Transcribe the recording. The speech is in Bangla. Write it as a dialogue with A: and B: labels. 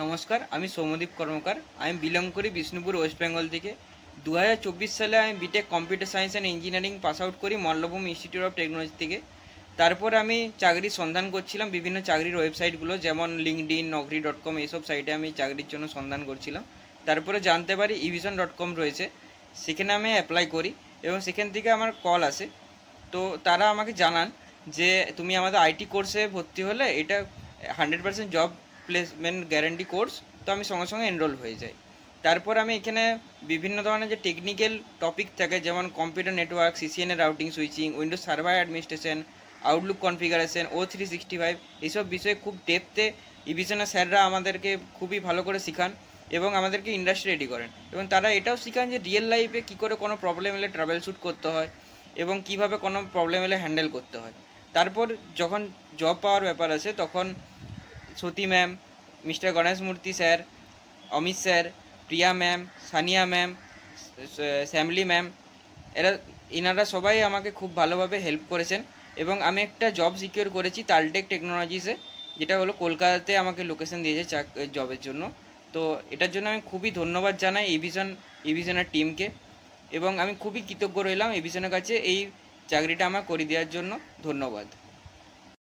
A: নমস্কার, আমি সৌম্যদীপ কর্মকার। আমি বিলং করি বিষ্ণুপুর, ওয়েস্ট বেঙ্গল থেকে। 2024 সালে আমি B Tech computer science and engineering pass out করি মল্লভূমি ইনস্টিটিউট অফ টেকনোলজি থেকে। তারপর আমি চাকরির সন্ধান করছিলাম বিভিন্ন চাকরির ওয়েবসাইটগুলো, যেমন লিঙ্কডইন, naukri.com, এইসব সাইটে আমি চাকরির জন্য সন্ধান করছিলাম। তারপরে জানতে পারি evision.com রয়েছে, সেখানে আমি অ্যাপ্লাই করি এবং সেখান থেকে আমার কল আসে। তো তারা আমাকে জানান যে তুমি আমাদের আইটি কোর্সে ভর্তি হলে এটা 100% জব প্লেসমেন্ট গ্যারান্টি কোর্স। তো আমি সঙ্গে সঙ্গে এনরোল হয়ে যাই। তারপর আমি এখানে বিভিন্ন ধরনের যে টেকনিক্যাল টপিক থাকে, যেমন computer network, CCNA routing switching, Windows server administration, Outlook configuration, O365, এইসব বিষয়ে খুব ডেপথে ইভিশনের স্যাররা আমাদেরকে খুবই ভালো করে শেখান এবং আমাদেরকে ইন্ডাস্ট্রি রেডি করেন। এবং তারা এটাও শেখান যে রিয়েল লাইফে কী করে কোনো প্রবলেম এলে ট্রাভেল শ্যুট করতে হয় এবং কিভাবে কোনো প্রবলেম এলে হ্যান্ডেল করতে হয়। তারপর যখন জব পাওয়ার ব্যাপার আসে, তখন সতী ma'am, mister Ganesh Murthy sir, Amit sir, Priya ma'am, Sania ma'am, Shyamali ma'am, এনারা সবাই আমাকে খুব ভালোভাবে হেল্প করেছেন এবং আমি একটা জব সিকিউর করেছি তালটেক টেকনোলজিসে, যেটা হলো কলকাতাতে আমাকে লোকেশন দিয়েছে জবের জন্য। তো এটার জন্য আমি খুবই ধন্যবাদ জানাই এভিশনের টিমকে এবং আমি খুবই কৃতজ্ঞ রইলাম এভিশনের কাছে এই চাকরিটা আমার করে দেওয়ার জন্য। ধন্যবাদ।